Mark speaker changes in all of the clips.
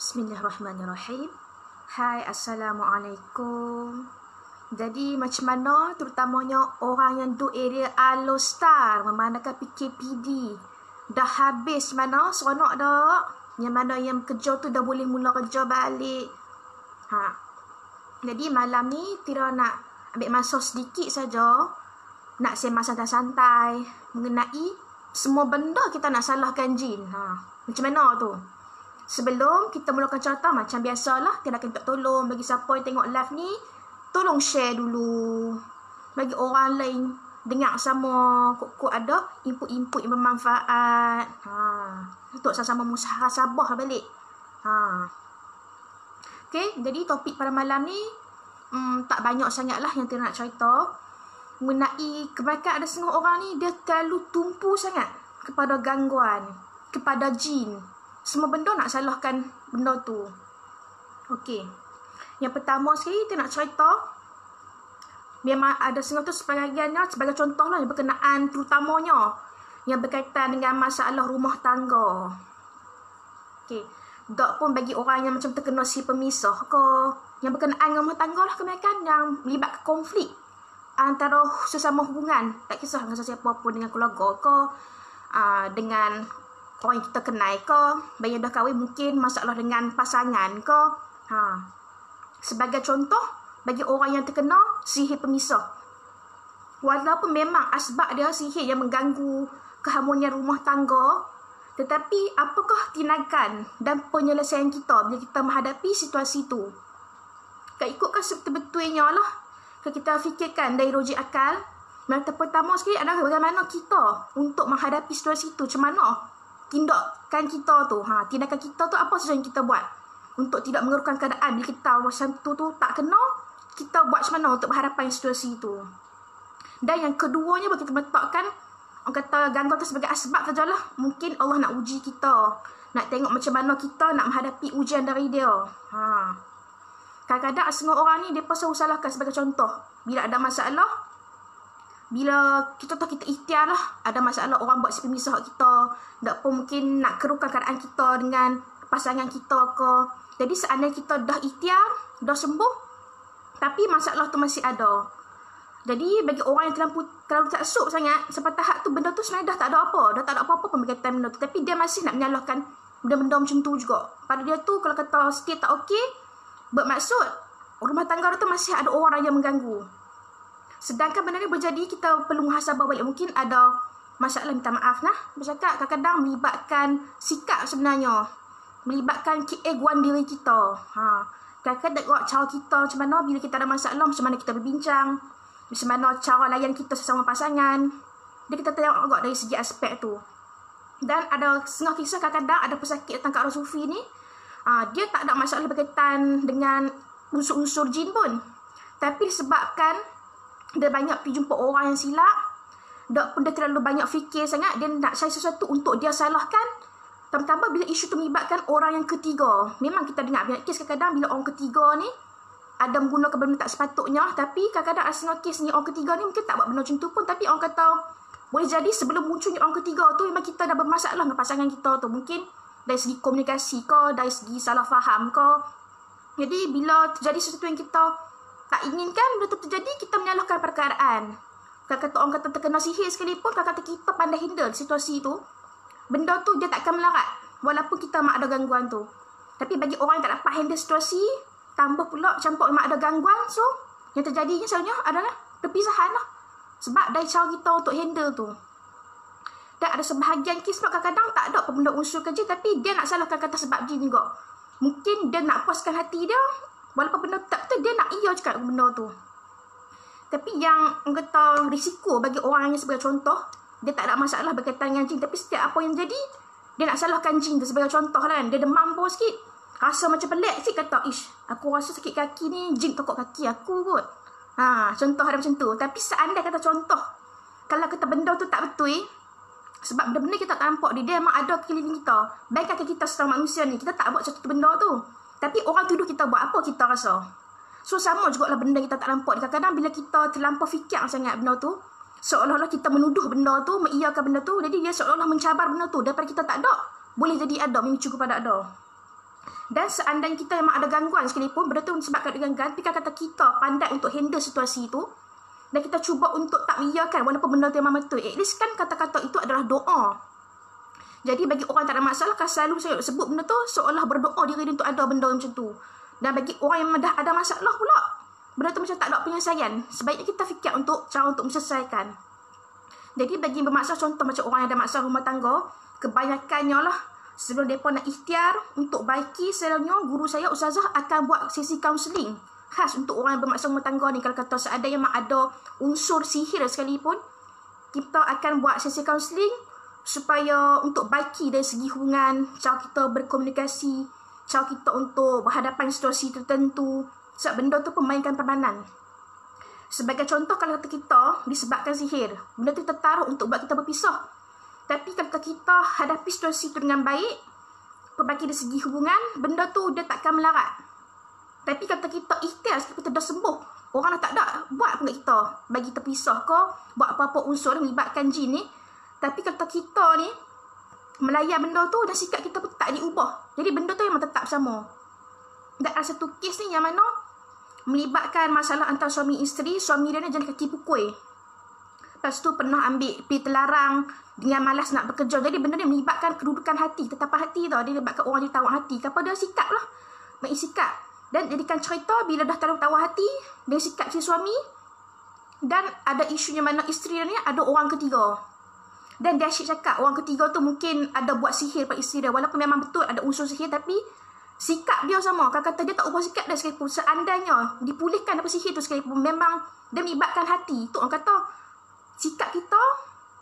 Speaker 1: Bismillahirrahmanirrahim. Hai, Assalamualaikum. Jadi macam mana terutamanya orang yang duduk area Alostar memandangkan PKPD dah habis mana seronok dah. Yang mana yang kerja tu dah boleh mula kerja balik. Jadi malam ni Tira nak ambil masa sedikit saja nak sembang santai-santai mengenai semua benda kita nak salahkan jin. Macam mana tu? Sebelum kita mulakan cerita, macam biasalah, Tira akan minta tolong bagi siapa yang tengok live ni, tolong share dulu. Bagi orang lain dengar sama, kok ada input-input yang bermanfaat. Untuk sama-sama muhasabah balik. Okay, jadi topik pada malam ni tak banyak sangat lah yang Tira nak cerita. Mengenai kebanyakan ada setengah orang ni, dia terlalu tumpu sangat kepada gangguan, kepada jin. Semua benda nak salahkan benda tu. Okey. Yang pertama sekali kita nak cerita, memang ada setengah tu sebahagiannya sebagai contoh lah yang berkenaan terutamanya yang berkaitan dengan masalah rumah tangga. Okey. Tak pun bagi orang yang macam terkena si pemisah ke, yang berkenaan dengan rumah tangga lah kebanyakan yang melibatkan konflik antara sesama hubungan. Tak kisah dengan sesiapa pun, dengan keluarga ke, dengan orang yang kita kenal ke, bagi dah kahwin mungkin masalah dengan pasangan ke. Sebagai contoh, bagi orang yang terkena sihir pemisah, walaupun memang asbab dia sihir yang mengganggu keharmonian rumah tangga, tetapi apakah tindakan dan penyelesaian kita bila kita menghadapi situasi itu? Ikutkan sebetul-betulnya lah, kita fikirkan dari logik akal. Yang pertama sekali adalah bagaimana kita untuk menghadapi situasi itu. Macam mana tindakan kita tu, tindakan kita tu apa saja yang kita buat untuk tidak mengerukan keadaan bila kita macam tu tak kena, kita buat macam mana untuk berhadapan situasi itu. Dan yang keduanya, bagi kita meletakkan orang kata gangguan tu sebagai asbab sajalah. Mungkin Allah nak uji kita, nak tengok macam mana kita nak menghadapi ujian dari dia. Kadang-kadang setengah orang ni dia pasal salahkan sebagai contoh, bila ada masalah, bila kita tahu kita ikhtiar lah, ada masalah orang buat sepemisah kita, tak pun mungkin nak kerukan keadaan kita dengan pasangan kita ke. Jadi seandainya kita dah ikhtiar, dah sembuh, tapi masalah tu masih ada. Jadi bagi orang yang terlalu taksub sangat sampai tahap tu, benda tu sebenarnya dah tak ada apa, dah tak ada apa-apa pun berkaitan benda tu, tapi dia masih nak menyalahkan benda-benda macam tu juga. Pada dia tu, kalau kata still tak okey, bermaksud rumah tangga tu masih ada orang yang mengganggu. Sedangkan benda ni berjadi, kita perlu muhasabah balik. Mungkin ada masalah, minta maaf lah. Bercakap kadang-kadang melibatkan sikap sebenarnya, melibatkan keegoan diri kita. Kadang-kadang tengok cara kita macam mana bila kita ada masalah, macam mana kita berbincang, macam mana cara layan kita sesama pasangan. Dia kita tengok juga dari segi aspek tu. Dan ada setengah kisah kadang-kadang ada pesakit datang kat Arwah Sufi ni, dia tak ada masalah berkaitan dengan unsur-unsur jin pun, tapi disebabkan dia banyak pergi jumpa orang yang silap, tak pun dia terlalu banyak fikir sangat, dia nak cari sesuatu untuk dia salahkan. Tambah-tambah bila isu tu melibatkan orang yang ketiga. Memang kita dengar banyak kes kadang-kadang bila orang ketiga ni ada menggunakan benda tak sepatutnya, tapi kadang-kadang asal kes ni orang ketiga ni mungkin tak buat benda macam tu pun, tapi orang kata boleh jadi sebelum munculnya orang ketiga tu memang kita dah bermasalah dengan pasangan kita tu. Mungkin dari segi komunikasi ke, dari segi salah faham ke. Jadi bila terjadi sesuatu yang kita tak inginkan, benda tu terjadi, kita menyalahkan perkaraan. Kalau kata orang kata terkena sihir sekalipun, kalau kata kita pandai handle situasi tu, benda tu dia takkan melarat walaupun kita mak ada gangguan tu. Tapi bagi orang yang tak dapat handle situasi, tambah pula campur mak ada gangguan, so yang terjadinya selalunya adalah perpisahan lah. Sebab dari cara kita untuk handle tu. Dan ada sebahagian kes kadang-kadang tak ada apa benda unsur kerja, tapi dia nak salahkan kata sebab jin juga. Mungkin dia nak puaskan hati dia, walaupun benda tak betul, dia nak iya cakap benda tu. Tapi yang kata risiko bagi orang yang sebagai contoh, dia tak ada masalah berkaitan dengan jin, tapi setiap apa yang jadi, dia nak salahkan jin tu. Sebagai contoh lah kan, dia demam pun sikit, rasa macam pelik sikit, kata, aku rasa sakit kaki ni, jin tokok kaki aku kot. Contoh ada macam tu. Tapi seandainya kata contoh, kalau kata benda tu tak betul, sebab benda-benda kita tak nampak dia memang ada keliling kita. Baik kata kita seorang manusia ni, kita tak buat satu benda tu, tapi orang tuduh kita buat, apa kita rasa? So sama juga lah benda kita tak nampak. Kadang-kadang bila kita terlampau fikir sangat benda tu, seolah-olah kita menuduh benda tu, mengiyakan benda tu, jadi dia seolah-olah mencabar benda tu. Daripada kita tak ada, boleh jadi ada, memicu kepada ada. Dan seandainya kita memang ada gangguan sekalipun, benda tu disebabkan gangguan, tapi kata kita pandai untuk handle situasi itu, dan kita cuba untuk tak mengiyakan walaupun benda tu memang betul. At least kan kata-kata itu adalah doa. Jadi bagi orang tak ada masalah, kan selalu saya sebut benda tu seolah berdoa diri dia untuk ada benda macam tu. Dan bagi orang yang dah ada masalah pula, benda tu macam tak ada penyelesaian. Sebaiknya kita fikir untuk cara untuk menyelesaikan. Jadi bagi bermasalah, contoh macam orang yang ada masalah rumah tangga, kebanyakannya lah, sebelum mereka nak ikhtiar untuk baiki, selalunya guru saya, ustazah akan buat sesi kaunseling khas untuk orang yang bermasalah rumah tangga ni. Kalau kata seandainya memang ada unsur sihir sekalipun, kita akan buat sesi kaunseling supaya untuk baiki dari segi hubungan, cara kita berkomunikasi, cara kita untuk berhadapan situasi tertentu. Sebab benda tu pemainkan peranan. Sebagai contoh, kalau kata kita disebabkan sihir, benda tu tertaruh untuk buat kita berpisah. Tapi kalau kita hadapi situasi itu dengan baik, perbaiki dari segi hubungan, benda tu dia takkan melarat. Tapi kalau kita ikhtiar, kita dah sembuh, orang dah tak ada buat pun kat kita, bagi terpisah ke, buat apa-apa unsur melibatkan jin ni. Tapi kalau kita ni melayan benda tu, dan sikap kita pun tak diubah. Jadi benda tu memang tetap sama. Dan ada satu kes ni yang mana melibatkan masalah antara suami isteri, suami dia ni jadi kaki pukul. Lepas tu pernah ambil pi terlarang dengan malas nak bekerja. Jadi benda ni melibatkan kedudukan hati, tetapan hati tau. Dia melibatkan orang dia tawar hati. Kenapa dia sikap lah. Main sikap. Dan jadikan cerita bila dah terlalu tawar hati, dia sikap si suami. Dan ada isunya mana isteri dia ni ada orang ketiga. Dan dia asyik cakap orang ketiga tu mungkin ada buat sihir pada isteri dia. Walaupun memang betul ada unsur sihir, tapi sikap dia sama. Kalau kata dia tak ubah sikap dia sekalipun, seandainya dipulihkan apa sihir tu sekalipun, memang dia melibatkan hati. Tu orang kata sikap kita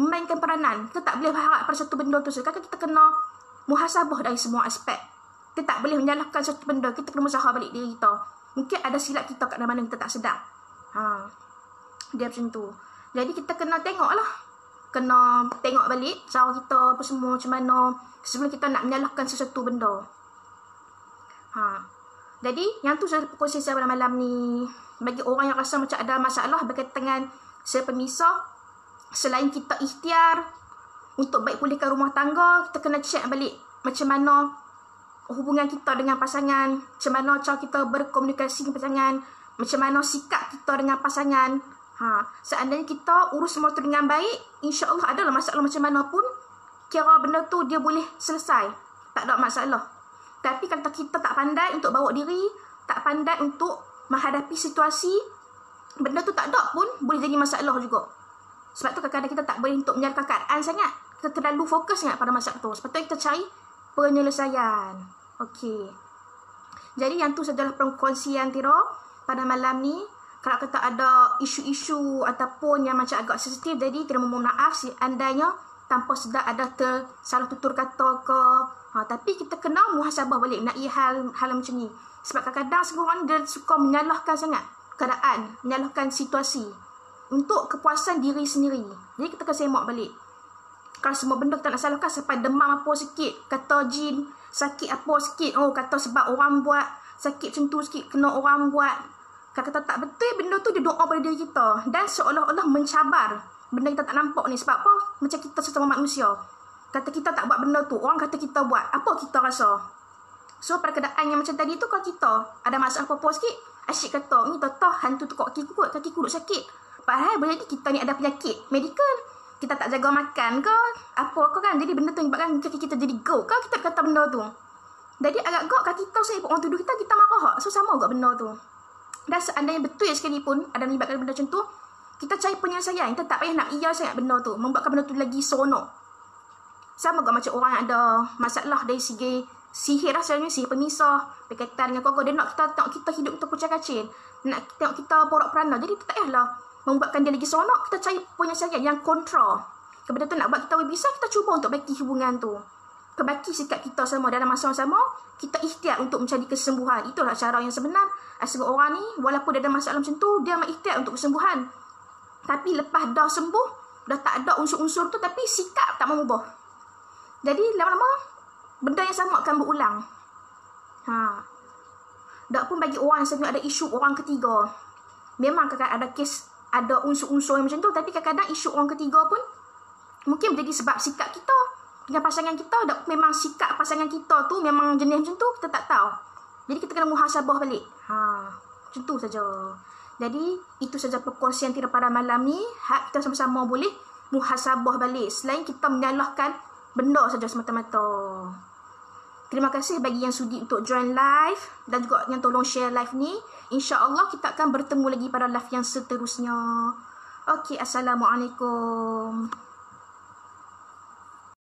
Speaker 1: memainkan peranan. Kita tak boleh berharap pada satu benda tu. Kadang kita kena muhasabah dari semua aspek. Kita tak boleh menyalahkan satu benda. Kita kena muhasabah balik diri kita. Mungkin ada silap kita kat mana kita tak sedar. Dia macam tu. Jadi kita kena tengok lah. Kena tengok balik cara kita apa semua macam mana sebelum kita nak menyalahkan sesuatu benda. Jadi yang tu saya kongsi saya pada malam ni. Bagi orang yang rasa macam ada masalah berkaitan dengan sepemisah, selain kita ikhtiar untuk baik pulihkan rumah tangga, kita kena check balik macam mana hubungan kita dengan pasangan, macam mana cara kita berkomunikasi dengan pasangan, macam mana sikap kita dengan pasangan. Seandainya kita urus semua tu dengan baik, insya-Allah adalah masalah macam mana pun, kira benda tu dia boleh selesai. Tak ada masalah. Tapi kalau kita tak pandai untuk bawa diri, tak pandai untuk menghadapi situasi, benda tu tak ada pun boleh jadi masalah juga. Sebab tu kadang-kadang kita tak boleh untuk menyalahkan keadaan sangat. Kita terlalu fokus sangat pada masalah tu. Sebab tu kita cari penyelesaian. Okey. Jadi yang tu sajalah perkongsian Tira pada malam ni. Kalau kata ada isu-isu ataupun yang macam agak sensitif, jadi Tira mohon maaf seandainya tanpa sedar ada tersalah tutur kata ke. Tapi kita kena muhasabah balik nak hal macam ni. Sebab kadang-kadang semua orang dia suka menyalahkan sangat keadaan, menyalahkan situasi untuk kepuasan diri sendiri. Jadi kita kena semak balik. Kalau semua benda kita nak salahkan sampai demam apa sikit, kata jin, sakit apa sikit, kata sebab orang buat, sakit macam tu sikit, kena orang buat. Kalau kata tak betul, benda tu dia doa pada diri kita. Dan seolah-olah mencabar benda kita tak nampak ni. Sebab apa? Macam kita sesama manusia. Kata kita tak buat benda tu, orang kata kita buat, apa kita rasa? So pada keadaan yang macam tadi tu, kalau kita ada masalah apa-apa sikit, asyik kata, ni tau hantu tukar kaki kurut sakit. Padahal boleh jadi kita ni ada penyakit medikal. Kita tak jaga makan ke, apa ke kan. Jadi benda tu menyebabkan kaki kita jadi gok ke, kita kata benda tu. Jadi agak gok kaki kita, saya orang tuduh kita marah. So sama juga benda tu. Dan seandainya betul sekalipun ada menyebabkan benda macam tu, kita cari penyelesaian. Kita tak payah nak iya sangat benda tu, membuatkan benda tu lagi seronok. Sama juga macam orang yang ada masalah dari segi sihir lah, sebenarnya sihir pemisah, berkaitan dengan keluarga. Dia nak kita tengok kita hidup kita kucing-kacing, nak tengok kita porak-peranda. Jadi tak payahlah membuatkan dia lagi seronok. Kita cari penyelesaian yang kontra. Benda tu nak buat kita bisa, kita cuba untuk baiki hubungan tu, perbaiki sikap kita sama dalam masa yang sama. Kita ikhtiar untuk mencari kesembuhan. Itulah cara yang sebenar. Asal orang ni walaupun dia ada masalah macam tu, dia mengikhtiar untuk kesembuhan. Tapi lepas dah sembuh, dah tak ada unsur-unsur tu, tapi sikap tak mengubah. Jadi lama-lama benda yang sama akan berulang. Tak pun bagi orang yang ada isu orang ketiga, memang kadang-kadang ada kes, ada unsur-unsur yang macam tu. Tapi kadang-kadang isu orang ketiga pun mungkin menjadi sebab sikap kita. dengan pasangan kita, memang sikap pasangan kita tu memang jenis macam tu, kita tak tahu. Jadi kita kena muhasabah balik. Macam tu saja. Jadi itu saja perkongsian kita pada malam ni. Kita sama-sama boleh muhasabah balik selain kita menyalahkan benda saja semata-mata. Terima kasih bagi yang sudi untuk join live dan juga yang tolong share live ni. InsyaAllah kita akan bertemu lagi pada live yang seterusnya. Okey, Assalamualaikum.